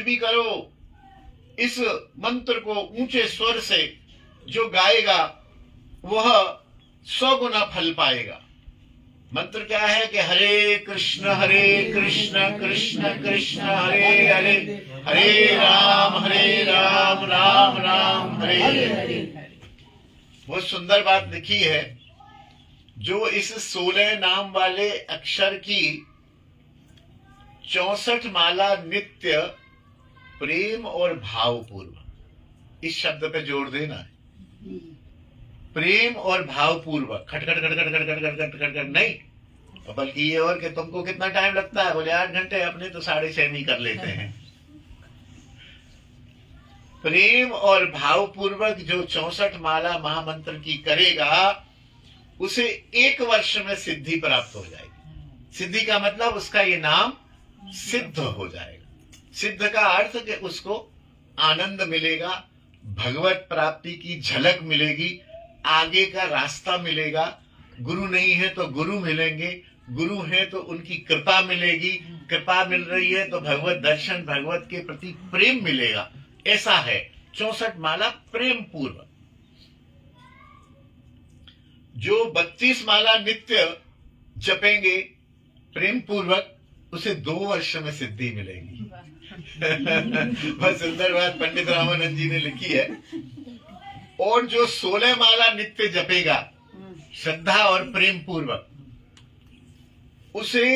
भी करो। इस मंत्र को ऊंचे स्वर से जो गाएगा वह 100 गुना फल पाएगा। मंत्र क्या है कि हरे कृष्ण कृष्ण कृष्ण हरे हरे, हरे राम राम राम हरे हरे। बहुत सुंदर बात लिखी है। जो इस 16 नाम वाले अक्षर की 64 माला नित्य प्रेम और भावपूर्वक, इस शब्द पे जोर देना है, प्रेम और भावपूर्वक, खट खट खट खट खट खट खट खट खट खट नहीं, बल्कि ये और कि तुमको कितना टाइम लगता है, बोले 8 घंटे, अपने तो 6.5 में कर लेते हैं। प्रेम और भावपूर्वक जो 64 माला महामंत्र की करेगा उसे 1 वर्ष में सिद्धि प्राप्त हो जाएगी। सिद्धि का मतलब उसका ये नाम सिद्ध हो जाएगा। सिद्ध का अर्थ कि उसको आनंद मिलेगा, भगवत प्राप्ति की झलक मिलेगी, आगे का रास्ता मिलेगा। गुरु नहीं है तो गुरु मिलेंगे, गुरु है तो उनकी कृपा मिलेगी, कृपा मिल रही है तो भगवत दर्शन, भगवत के प्रति प्रेम मिलेगा। ऐसा है 64 माला प्रेम पूर्वक। जो 32 माला नित्य जपेंगे प्रेम पूर्वक, उसे 2 वर्ष में सिद्धि मिलेगी। बहुत सुंदर बात पंडित रामानंद जी ने लिखी है। और जो 16 माला नित्य जपेगा श्रद्धा और प्रेम पूर्वक, उसे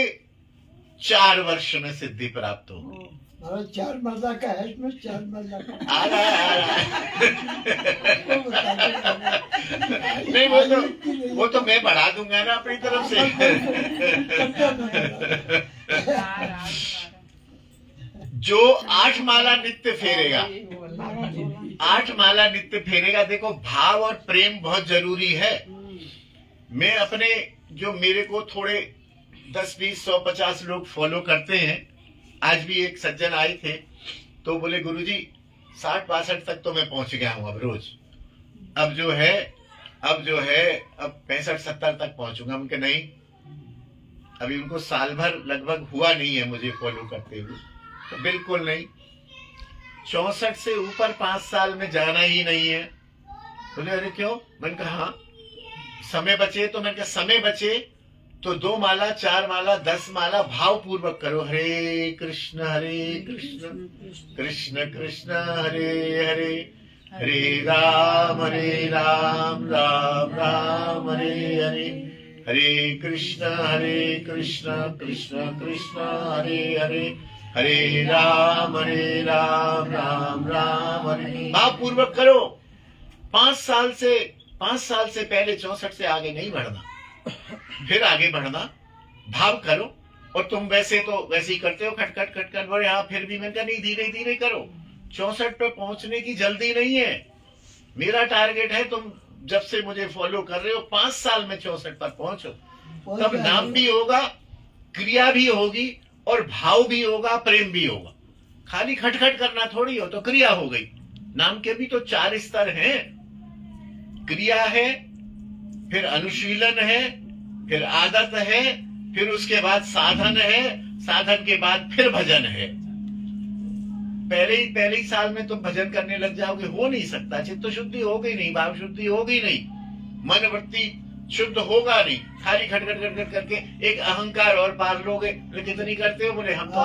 4 वर्ष में सिद्धि प्राप्त होगी। 4 माला का है इसमें, 4 माला का आ रहा है। नहीं, वो तो मैं बढ़ा दूंगा ना अपनी तरफ से। जो 8 माला नित्य फेरेगा, 8 माला नित्य फेरेगा, देखो भाव और प्रेम बहुत जरूरी है। मैं अपने, जो मेरे को थोड़े 10, 20, 100, 50 लोग फॉलो करते हैं, आज भी एक सज्जन आए थे तो बोले गुरुजी 60-62 तक तो मैं पहुंच गया हूं अब रोज, अब जो है अब 65-70 तक पहुंचूंगा। उनके नहीं, अभी उनको साल भर लगभग हुआ नहीं है मुझे फॉलो करते हुए, तो बिल्कुल नहीं। 64 से ऊपर 5 साल में जाना ही नहीं है। बोले अरे क्यों? मैंने कहा हाँ, समय बचे। तो मैंने कहा समय बचे तो 2 माला, 4 माला, 10 माला भाव पूर्वक करो। हरे कृष्ण कृष्ण कृष्ण हरे हरे, हरे राम राम राम हरे हरे, हरे कृष्ण कृष्ण कृष्ण हरे हरे, हरे राम राम राम हरे। भाव पूर्वक करो। 5 साल से पहले 64 से आगे नहीं बढ़ना, फिर आगे बढ़ना। भाव करो। और तुम वैसे ही करते हो, खट खट खट खट, बोले हाँ फिर भी मैंने कहा नहीं, धीरे धीरे करो। 64 पे पहुंचने की जल्दी नहीं है। मेरा टारगेट है, तुम जब से मुझे फॉलो कर रहे हो 5 साल में 64 पर पहुंचो, तब नाम भी होगा, क्रिया भी होगी, और भाव भी होगा, प्रेम भी होगा। खाली खटखट करना थोड़ी हो तो क्रिया हो गई। नाम के भी तो 4 स्तर हैं। क्रिया है, फिर अनुशीलन है, फिर आदत है, फिर उसके बाद साधन है, साधन के बाद फिर भजन है। पहले ही साल में तुम भजन करने लग जाओगे, हो नहीं सकता। चित्त शुद्धि होगी नहीं, भाव शुद्धि होगी नहीं, मन वृत्ति शुद्ध होगा नहीं। खाली खटखट खटखट करके एक अहंकार और पार लोगे। बोले कितनी करते हो? बोले हम तो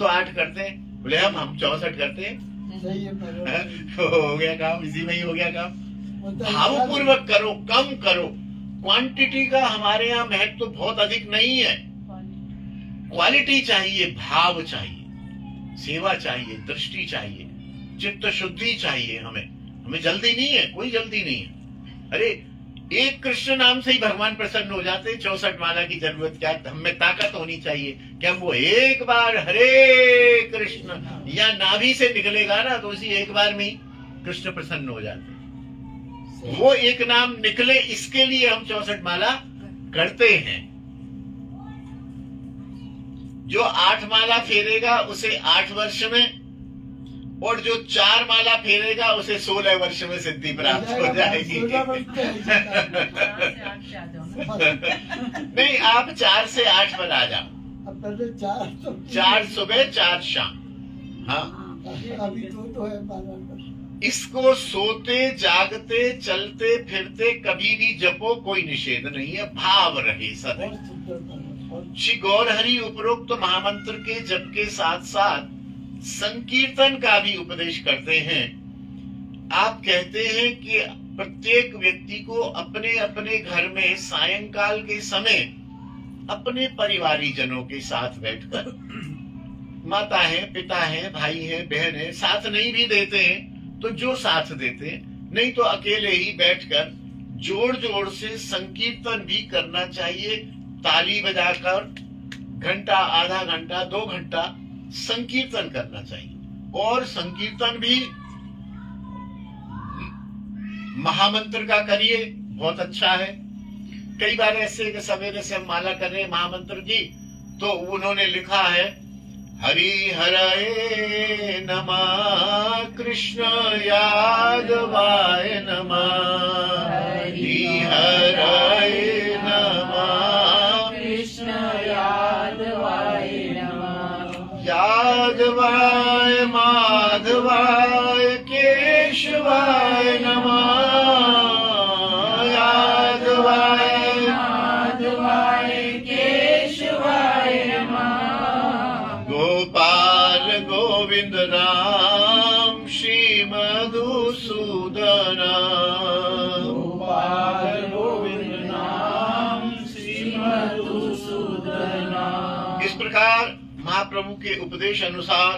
8 करते हैं। बोले हम 64 करते हैं। हो गया काम, इसी में ही हो गया काम। भावपूर्वक करो, कम करो। क्वांटिटी का हमारे यहाँ महत्व तो बहुत अधिक नहीं है। क्वालिटी चाहिए, भाव चाहिए, सेवा चाहिए, दृष्टि चाहिए, चित्त शुद्धि चाहिए। हमें जल्दी नहीं है, कोई जल्दी नहीं है। अरे एक कृष्ण नाम से ही भगवान प्रसन्न हो जाते हैं। 64 माला की जरूरत क्या? हम में ताकत होनी चाहिए कि हम वो एक बार हरे कृष्ण या नाभि से निकलेगा ना, तो उसी एक बार में ही कृष्ण प्रसन्न हो जाते हैं। वो एक नाम निकले, इसके लिए हम 64 माला करते हैं। जो 8 माला फेरेगा उसे 8 वर्ष में, और जो 4 माला फेरेगा उसे 16 वर्ष में सिद्धि प्राप्त हो जाएगी। नहीं, आप 4 से 8 पर आ जाओ। 4 सुबह 4 शाम। हाँ, अभी तो है 12 वर्ष। इसको सोते जागते चलते फिरते कभी भी जपो, कोई निषेध नहीं है, भाव रहे सदैव। बहुत सुंदर बाबा, बहुत श्री गौरहरि उपरोक्त महामंत्र के जप के साथ साथ संकीर्तन का भी उपदेश करते हैं। आप कहते हैं कि प्रत्येक व्यक्ति को अपने अपने घर में सायंकाल के समय अपने परिवारी जनों के साथ बैठकर, माता है, पिता है, भाई है, बहन है, साथ नहीं भी देते हैं तो जो साथ देते हैं, नहीं तो अकेले ही बैठकर जोर जोर से संकीर्तन भी करना चाहिए। ताली बजाकर घंटा, आधा घंटा, 2 घंटा संकीर्तन करना चाहिए। और संकीर्तन भी महामंत्र का करिए, बहुत अच्छा है। कई बार ऐसे कि सवेरे से हम माला कर रहे हैं महामंत्र की, तो उन्होंने लिखा है हरि हरये नमः, कृष्ण यादवाय नमः, हरि हरये नमः, कृष्ण यादवाय नमः, यादवाय माधवाय केशवाय नमः, यादवाय माधवाय केशवाय नमः, गोपाल गोविंद राम श्री मधुसूदन, गोपाल गोविंद नाम श्री मधुसूदन। इस प्रकार महाप्रभु के उपदेश अनुसार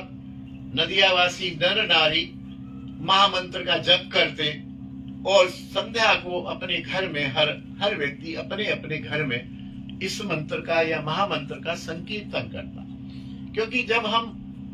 नदियावासी नर नारी महामंत्र का जप करते और संध्या को अपने घर में हर व्यक्ति अपने अपने घर में इस मंत्र का या महामंत्र का संकीर्तन करता। क्योंकि जब हम